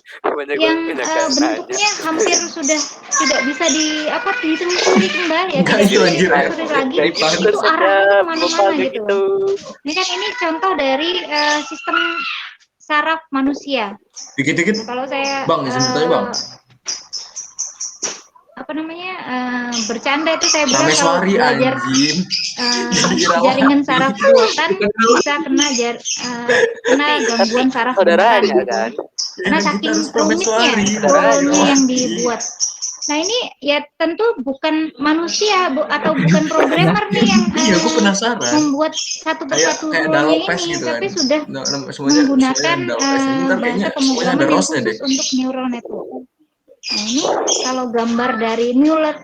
yang bentuknya hampir sudah tidak bisa ditelusuri kembali ya, tidak bisa ditelusuri lagi. Itu arahnya kemana-mana gitu. Ini kan ini contoh dari sistem saraf manusia. Dikit-dikit. Nah, kalau saya Bang, izin bertanya Bang. Bercanda itu saya bilang kalau belajar jaringan saraf buatan bisa kena gangguan saraf beneran gitu. Karena saking rumitnya yang dibuat. Nah ini ya tentu bukan manusia atau bukan programmer nih yang Iya, gue penasaran. membuat satu persatu Kayak rule-nya Dalopes ini, gitu tapi kan. sudah Semuanya menggunakan Dalopes. Ini ntar kayaknya bahasa semuanya ada pemrograman yang ROS-nya khusus deh. untuk neural network. Nah ini kalau gambar dari neural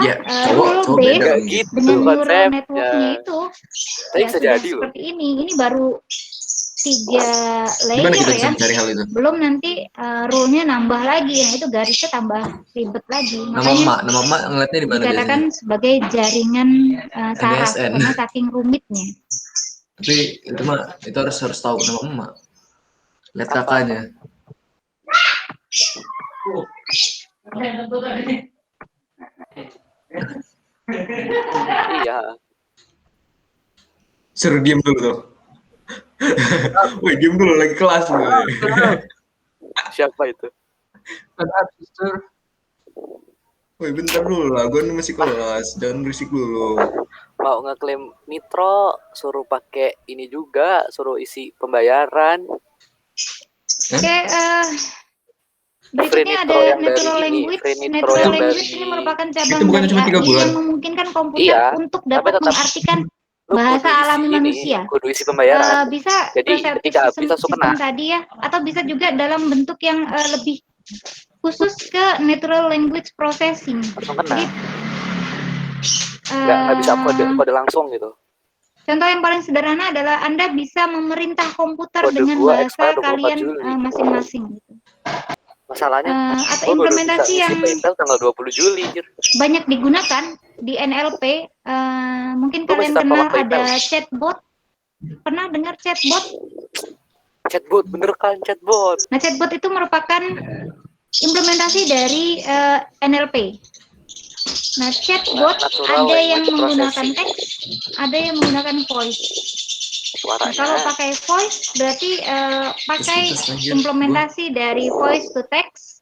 Ya, rule cowok base beda gitu dengan neural konsepnya. networknya itu Tapi ya bisa sudah jadi loh. seperti ini. Ini baru 3 Gimana kita layer bisa ya. mencari hal itu? Belum nanti rule-nya nambah lagi, nah itu garisnya tambah ribet lagi. Nama Makanya emak ngeliatnya di mana dikatakan biasanya? sebagai jaringan saraf NSN. karena saking rumitnya. Tapi itu harus tahu nama emak. Lihat Apa? kakaknya. Iya. Suruh diem dulu tuh. Woi, diem dulu lagi kelas gue. Siapa itu? Sister. Woi, bentar dulu lah, gue masih kelas, jangan berisik dulu. Mau ngeklaim Nitro, suruh pakai ini juga, suruh isi pembayaran. Oke, berikutnya ada yang natural dari language. Free Nitro Natural yang language dari ini merupakan Itu cabang bukan dari cuma 3 AI bulan. yang memungkinkan komputer Iya, untuk tapi dapat tetap mengartikan lu bahasa kudu isi alami ini, manusia. kudu isi pembayaran. Bisa Jadi receptive ketika habis langsung system kena. tadi ya, atau bisa juga dalam bentuk yang lebih khusus ke natural language processing. Langsung kena. Jadi Nggak bisa kode langsung gitu. contoh yang paling sederhana adalah Anda bisa memerintah komputer Kode dengan gua bahasa expire 24 kalian Juli. masing-masing. Gitu. Masalahnya Atau gua baru bisa implementasi isi yang PayPal tanggal 20 Juli. banyak digunakan di NLP. Mungkin Gua kalian masih kenal tolak PayPal. ada chatbot. Pernah dengar chatbot? Chatbot, bener kan chatbot? Nah, chatbot itu merupakan implementasi dari NLP. Nah, chatbot Natural ada yang language menggunakan processing. teks, ada yang menggunakan voice. Nah, Suaranya. kalau pakai voice berarti pakai implementasi dari voice to text.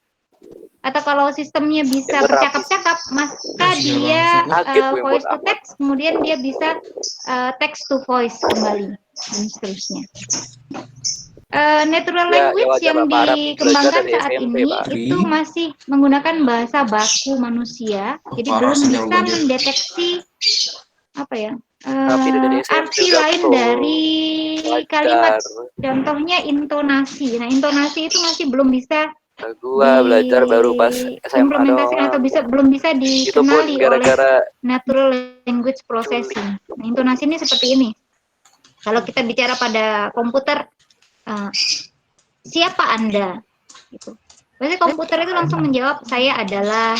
Atau kalau sistemnya bisa Ya, bercakap-cakap, maka dia Kaget gue voice buat to text, kemudian dia bisa text to voice kembali dan seterusnya. Natural language wajah yang Bapak Arab belajar dikembangkan dari saat SMP, ini Pak. itu masih menggunakan bahasa baku manusia, jadi parah belum sinyal bisa gua dia. mendeteksi apa ya Tapi dari SMP arti udah lain pro. dari Wajar. kalimat. Contohnya intonasi. Nah, intonasi itu masih belum bisa Gua belajar baru pas SMA implementasikan atau doang. belum bisa Itu pun dikenali oleh gara-gara natural language processing. Nah, intonasi ini seperti ini. Kalau kita bicara pada komputer, siapa Anda? Gitu. Biasanya komputer itu langsung menjawab, saya adalah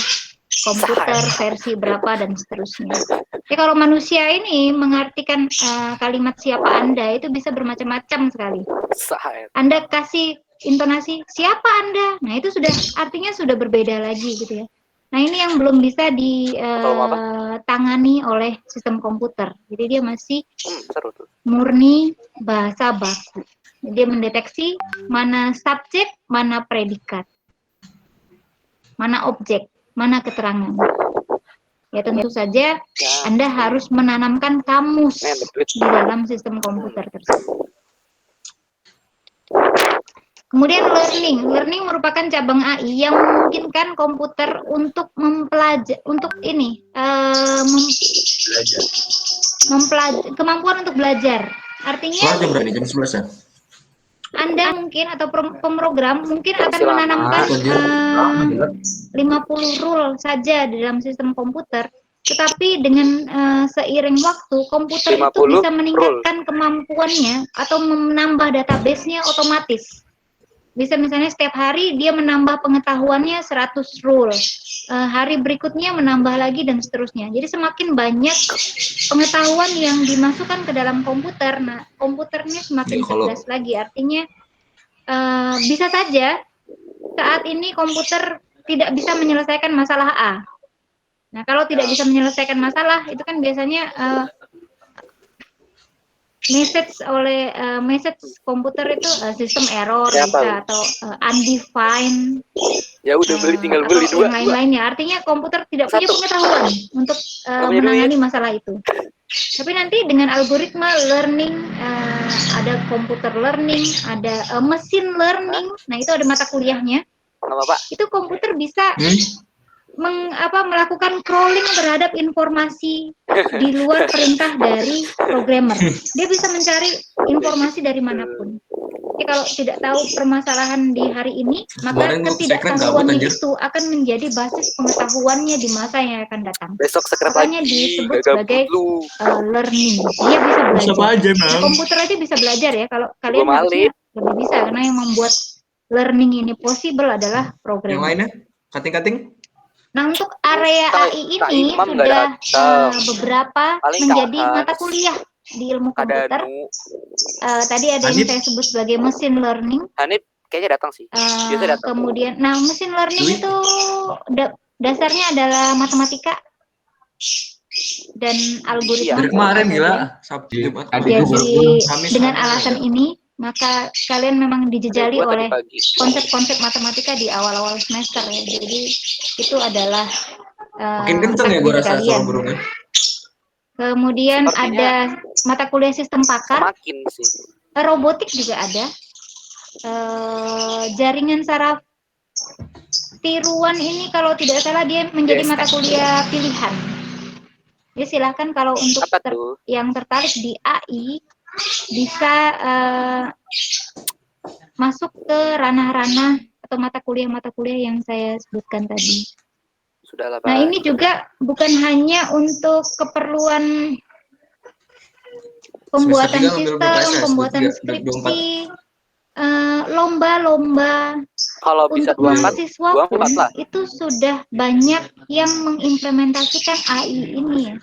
komputer versi berapa dan seterusnya. Jadi kalau manusia ini mengartikan kalimat siapa Anda itu bisa bermacam-macam sekali. Anda kasih intonasi siapa Anda, nah itu sudah artinya sudah berbeda lagi gitu ya. Nah ini yang belum bisa ditangani oleh sistem komputer. Jadi dia masih murni bahasa baku. Dia mendeteksi mana subjek, mana predikat, mana objek, mana keterangan. Ya tentu saja Anda harus menanamkan kamus di dalam sistem komputer tersebut. Kemudian learning merupakan cabang AI yang memungkinkan komputer untuk kemampuan untuk belajar. Artinya jam berapa nih? Jam 11 ya? Anda mungkin atau pemrogram mungkin akan menanamkan 50 rule saja di dalam sistem komputer, tetapi dengan seiring waktu komputer itu bisa meningkatkan kemampuannya atau menambah database-nya otomatis. Bisa misalnya setiap hari dia menambah pengetahuannya 100 rule, hari berikutnya menambah lagi dan seterusnya. Jadi semakin banyak pengetahuan yang dimasukkan ke dalam komputer, nah komputernya semakin cerdas lagi. Artinya bisa saja saat ini komputer tidak bisa menyelesaikan masalah A. Nah kalau tidak bisa menyelesaikan masalah itu kan biasanya message komputer itu sistem error bisa atau undefined. Ya udah beli tinggal beli dua. Yang lain-lainnya. Artinya komputer tidak punya pengetahuan untuk menangani masalah itu. Tapi nanti dengan algoritma learning, ada computer learning, ada machine learning. Nah itu ada mata kuliahnya. Apa, Pak? Itu komputer bisa melakukan crawling terhadap informasi di luar perintah dari programmer. Dia bisa mencari informasi dari manapun. Jadi kalau tidak tahu permasalahan di hari ini, maka Kemarin gua ketidaktahuannya anjir. itu akan menjadi basis pengetahuannya di masa yang akan datang. Besok sekret Makanya lagi, disebut gak gabut sebagai lu. learning. Dia bisa belajar. Siapa aja, Di Mam? komputer aja bisa belajar ya. Kalau kalian Belum harusnya alit. lebih bisa, karena yang membuat learning ini possible adalah Yang programmer. lainnya? Kating-kating? Nah, untuk area Kak- AI Kak ini Imam nggak sudah datang. beberapa Paling menjadi Kak mata Hans, kuliah di ilmu Kak komputer. Danu. Tadi ada yang Hanif? saya sebut sebagai machine learning. Hanif kayaknya datang sih. Biasa datang. Kemudian, nah machine learning Dwi? itu dasarnya adalah matematika dan algoritma. Dari kemarin gila. kemudian. Sabtu, Iya, Jumat, tadi kemarin. gua Jadi Kamis dengan mana alasan ada. ini, maka kalian memang dijejali Gua tadi oleh pagi. konsep-konsep matematika di awal-awal semester ya. Jadi itu adalah Makin kenceng ya takdir gue rasa kalian. suara burungnya. Kemudian Sepertinya ada mata kuliah sistem pakar, Semakin sih. robotik juga ada, jaringan saraf tiruan ini kalau tidak salah dia menjadi Yes, mata kuliah pilihan. Jadi silahkan kalau untuk Apa tuh? yang tertarik di AI bisa masuk ke ranah-ranah atau mata kuliah yang saya sebutkan tadi. Sudahlah, Nah, Pak. ini juga bukan hanya untuk keperluan pembuatan Semester 3 ngambil berapa sistem, SKS? pembuatan 23, 24. skripsi, lomba-lomba Kalau bisa untuk 24, mahasiswa 24 pun lah. itu sudah banyak yang mengimplementasikan AI ini ya.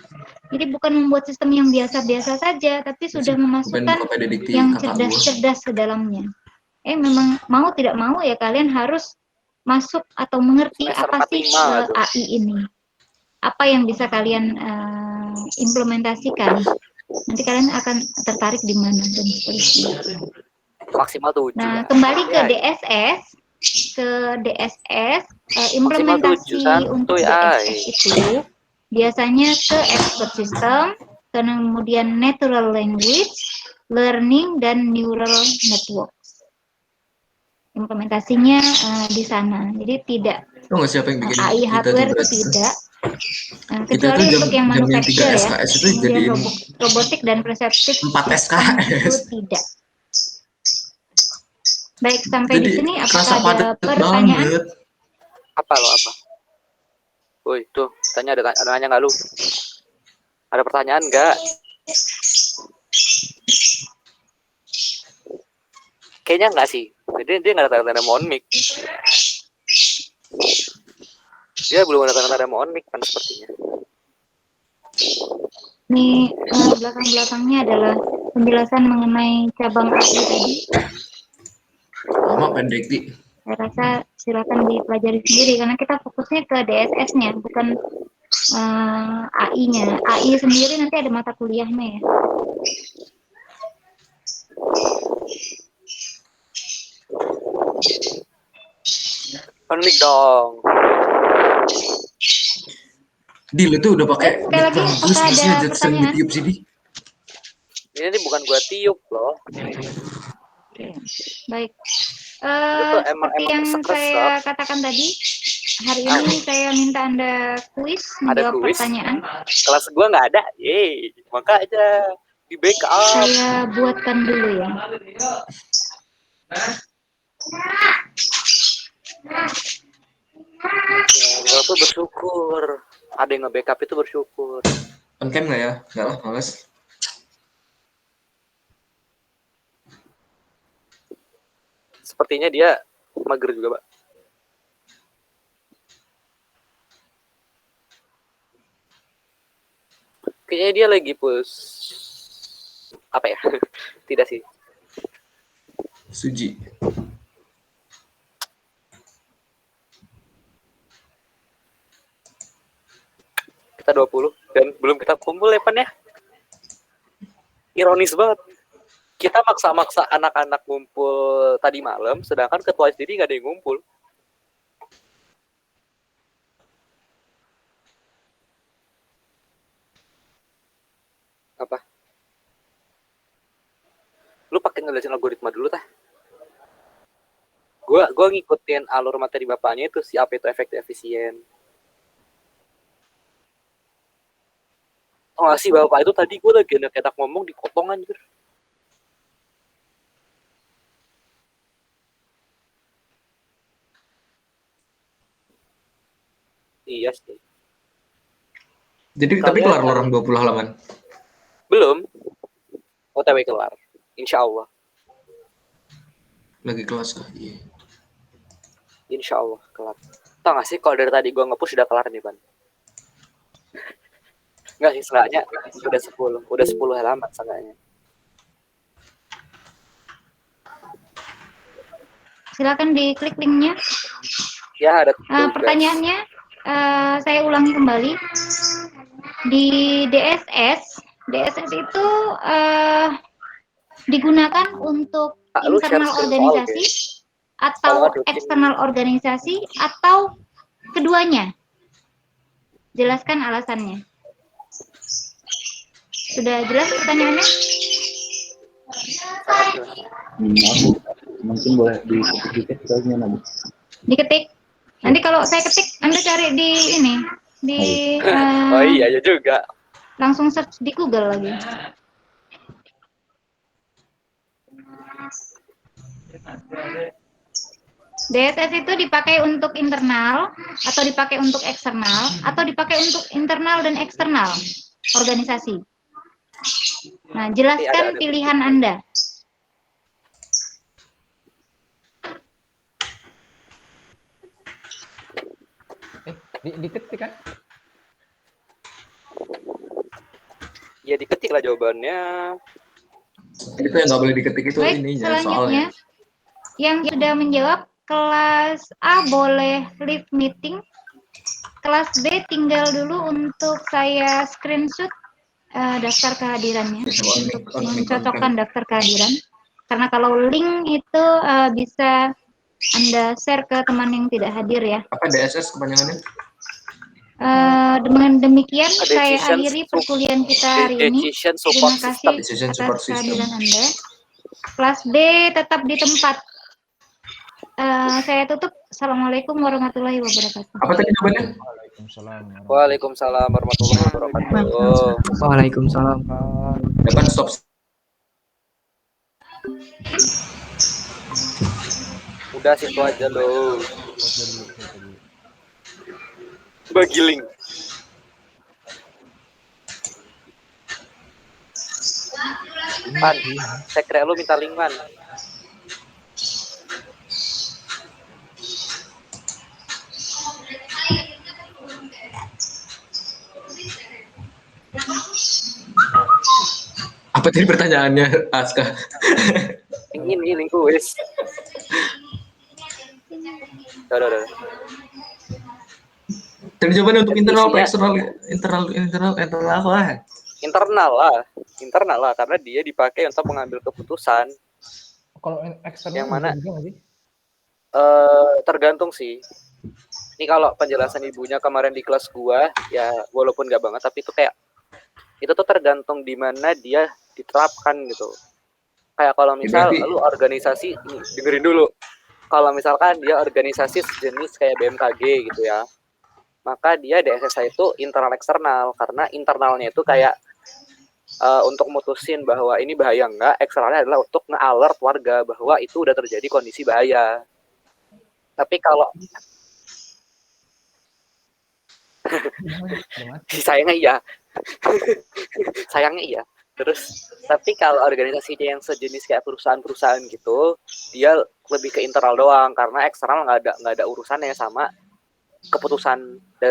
Jadi bukan membuat sistem yang biasa-biasa saja, tapi sudah memasukkan Buka PDDikti yang kakak gua. cerdas-cerdas ke dalamnya. Memang mau tidak mau ya kalian harus masuk atau mengerti Semester apa sih 45 tuh. AI ini. Apa yang bisa kalian implementasikan. Nanti kalian akan tertarik di mana dan seterusnya. Maksimal 7 Nah, lah. kembali ke Ya, DSS, maksimal 7 implementasi untuk santuy DSS itu biasanya ke expert system, kemudian natural language, learning, dan neural networks. Implementasinya di sana. Jadi tidak Tau gak siapa yang bikin AI kita tuh hardware itu berarti? tidak. Kita Kecuali tuh untuk yang jam 3 manufacture ya, SKS itu kemudian jadiin robotik dan preseptif 4 system itu SKS. tidak. Baik, sampai Jadi di sini kerasa apakah ada padat pertanyaan? banget. Apa lo apa? Woi, tuh, tanya ada nanya nggak lu? Ada pertanyaan nggak? Kayaknya nggak sih. Jadi dia nggak ada tanda mohon mic. Dia belum ada tanda mohon mic kan sepertinya. Ini belakang-belakangnya adalah penjelasan mengenai cabang AI tadi. Lama pendekti. Saya rasa silakan dipelajari sendiri karena kita fokusnya ke DSS-nya, bukan AI-nya. AI sendiri nanti ada mata kuliahnya ya. Panik dong. Dil itu udah pakai Sekali lagi, bagus apakah masih ada aja sering pertanyaan? ditiup sini. Ini bukan gua tiup loh. Baik. Itu emang Seperti yang sekresap. saya katakan tadi, hari ini saya minta Anda kuis menjawab kuis? pertanyaan. Kelas gua nggak ada. Yeay, maka aja di backup. Saya buatkan dulu ya. Ya, tuh bersyukur. Ada yang nge-backup itu bersyukur. On cam nggak ya? Nggak lah, males. Sepertinya dia mager juga, Pak. Kayaknya dia lagi apa ya? Tidak sih. Suji. Kita 20 dan belum kita kumpul ya, Pan ya. Ironis banget. Kita maksa-maksa anak-anak ngumpul tadi malam, sedangkan ketua sendiri nggak ada yang ngumpul. Apa? Lu pakai ngejelasin algoritma dulu tah? Gua ngikutin alur materi bapaknya itu si apa itu efektif efisien. Tau gak sih bapak itu tadi gue lagi enak-enak ngomong dipotong anjir. Iya sih. Jadi tapi kelar lo orang 20 halaman. Belum. OTW kelar. Insya Allah. Lagi kelas kah? Iya. Insya Allah kelar. Tau gak sih kalau dari tadi gue nge-push udah kelar nih Ban. Enggak sih, setengahnya udah 10 halaman setengahnya. Silakan diklik linknya. Ya ada tugas. Pertanyaannya saya ulangi kembali. Di DSS itu digunakan untuk Lu internal share organisasi atau eksternal organisasi atau keduanya? Jelaskan alasannya. Sudah jelas pertanyaannya? Mungkin boleh diketik soalnya nanti. Diketik. Nanti kalau saya ketik, Anda cari di ini, di oh iya ya juga. langsung search di Google lagi. DSS itu dipakai untuk internal atau dipakai untuk eksternal atau dipakai untuk internal dan eksternal organisasi. Nah, jelaskan pilihan Anda. Diketik kan? Ya diketik lah jawabannya. Itu yang nggak boleh diketik itu Baik, ininya selanjutnya soalnya. yang sudah menjawab kelas A boleh leave meeting. Kelas B tinggal dulu untuk saya screenshot daftar kehadirannya untuk mencocokkan daftar kehadiran. Karena kalau link itu bisa Anda share ke teman yang tidak hadir ya. Apa DSS kepanjangannya? Dengan demikian saya akhiri perkuliahan kita hari ini. Terima kasih atas kehadiran Anda. Kelas B tetap di tempat. Saya tutup. Assalamualaikum warahmatullahi wabarakatuh. Apa tadi jawabannya? Waalaikumsalam warahmatullahi wabarakatuh. Waalaikumsalam. Depan stop. Udah situ aja loh. Bagi link. Man, saya kira lu minta link man. Apa tadi pertanyaannya, Aska? Ini link kuis. Udah. Tadi jawabannya untuk internal apa eksternal? Internal lah. Internal lah, karena dia dipakai untuk mengambil keputusan. Kalau eksternal yang mana? juga nggak sih? Tergantung sih. Ini kalau penjelasan ibunya kemarin di kelas gua, ya walaupun nggak banget, tapi itu kayak itu tuh tergantung di mana dia diterapkan gitu. Kayak kalau misal lu organisasi, dengerin dulu. Kalau misalkan dia organisasi sejenis kayak BMKG gitu ya, maka dia DSS itu internal eksternal, karena internalnya itu kayak untuk mutusin bahwa ini bahaya enggak, eksternalnya adalah untuk nge-alert warga bahwa itu udah terjadi kondisi bahaya. Tapi kalau sayangnya iya. Terus tapi kalau organisasinya yang sejenis kayak perusahaan-perusahaan gitu, dia lebih ke internal doang, karena eksternal nggak ada urusannya sama keputusan dari